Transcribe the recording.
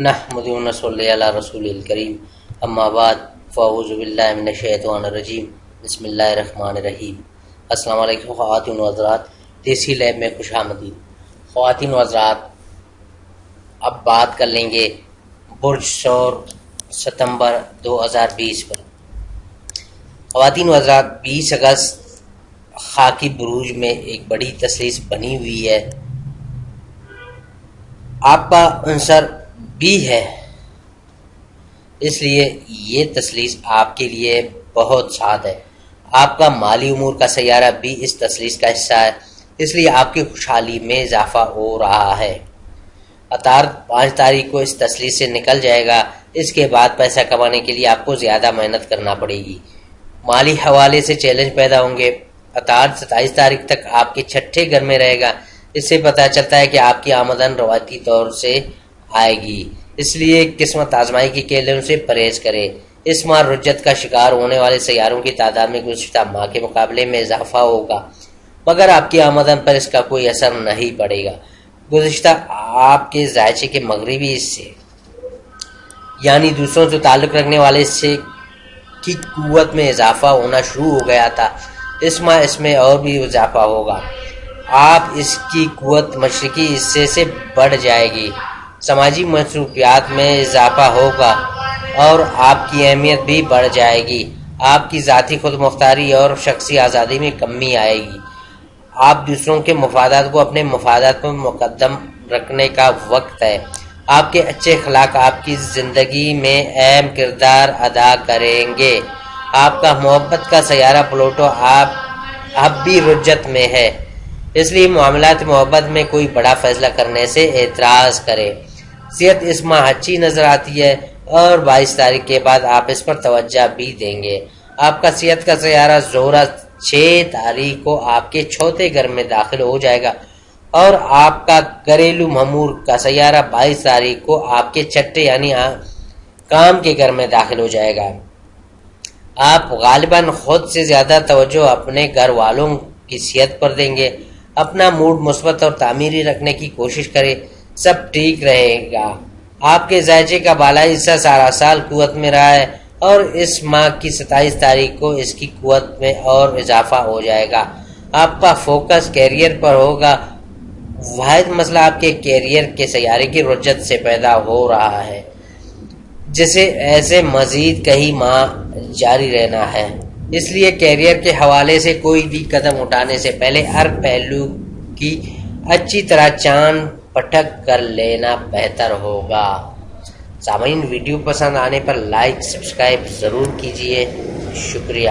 نحمد و نصلی علی رسول الکریم اما بعد فاعوذ باللہ من الشیطان الرجیم بسم اللہ الرحمن الرحیم۔ السلام علیکم خواتین و حضرات، دیسی لیب میں خوش آمدید۔ خواتین و حضرات، اب بات کر لیں گے برج سور ستمبر 2020 پر۔ خواتین و حضرات، 20 اگست خاکی بروج میں ایک بڑی تسلیس بنی ہوئی ہے۔ آپ کا عنصر بھی ہے، اس لیے یہ تسلیس آپ کے لیے بہت سعد ہے۔ آپ کا مالی امور کا سیارہ بھی اس تسلیس کا حصہ ہے، اس لیے آپ کی خوشحالی میں اضافہ ہو رہا ہے۔ عطارد 5 تاریخ کو اس تسلیس سے نکل جائے گا۔ اس کے بعد پیسہ کمانے کے لیے آپ کو زیادہ محنت کرنا پڑے گی، مالی حوالے سے چیلنج پیدا ہوں گے۔ عطارد 27 تاریخ تک آپ کے چھٹے گھر میں رہے گا، اس سے پتہ چلتا ہے کہ آپ کی آمدن روایتی طور سے آئے گی، اس لیے قسمت آزمائی کی کیلوں سے پرہیز کرے۔ اس ماہ رجت کا شکار ہونے والے سیاروں کی تعداد میں گزشتہ ماہ کے مقابلے میں اضافہ ہوگا، مگر آپ کی آمدن پر اس کا کوئی اثر نہیں پڑے گا۔ گزشتہ آپ کے ذائچے کے مغربی حصے یعنی دوسروں سے تعلق رکھنے والے حصے کی قوت میں اضافہ ہونا شروع ہو گیا تھا، اس ماہ اس میں اور بھی اضافہ ہوگا۔ آپ اس کی قوت مشرقی حصے سے بڑھ جائے گی، سماجی مصروفیات میں اضافہ ہوگا اور آپ کی اہمیت بھی بڑھ جائے گی۔ آپ کی ذاتی خود مختاری اور شخصی آزادی میں کمی آئے گی۔ آپ دوسروں کے مفادات کو اپنے مفادات پر مقدم رکھنے کا وقت ہے۔ آپ کے اچھے اخلاق آپ کی زندگی میں اہم کردار ادا کریں گے۔ آپ کا محبت کا سیارہ پلوٹو اب بھی رجت میں ہے، اس لیے معاملات محبت میں کوئی بڑا فیصلہ کرنے سے اعتراض کرے۔ صحت اس ماہ اچھی نظر آتی ہے اور 22 تاریخ کے بعد آپ اس پر توجہ بھی دیں گے۔ آپ کا صحت کا سیارہ زہرہ 6 تاریخ کو آپ کے چوتھے گھر میں داخل ہو جائے گا اور آپ کا گھریلو امور کا سیارہ 22 تاریخ کو آپ کے چھٹے یعنی کام کے گھر میں داخل ہو جائے گا۔ آپ غالباً خود سے زیادہ توجہ اپنے گھر والوں کی صحت پر دیں گے۔ اپنا موڈ مثبت اور تعمیری رکھنے کی کوشش کریں، سب ٹھیک رہے گا۔ آپ کے ذائچے کا بالائی حصہ سارا سال قوت میں رہا ہے اور اس ماہ کی 27 تاریخ کو اس کی قوت میں اور اضافہ ہو جائے گا۔ آپ کا فوکس کیریئر پر ہوگا۔ واحد مسئلہ آپ کے کیریئر کے سیارے کی رجت سے پیدا ہو رہا ہے، جسے ایسے مزید کئی ماہ جاری رہنا ہے، اس لیے کیریئر کے حوالے سے کوئی بھی قدم اٹھانے سے پہلے ہر پہلو کی اچھی طرح چاند پٹک کر لینا بہتر ہوگا۔ سامعین، ویڈیو پسند آنے پر لائک سبسکرائب ضرور کیجیے۔ شکریہ۔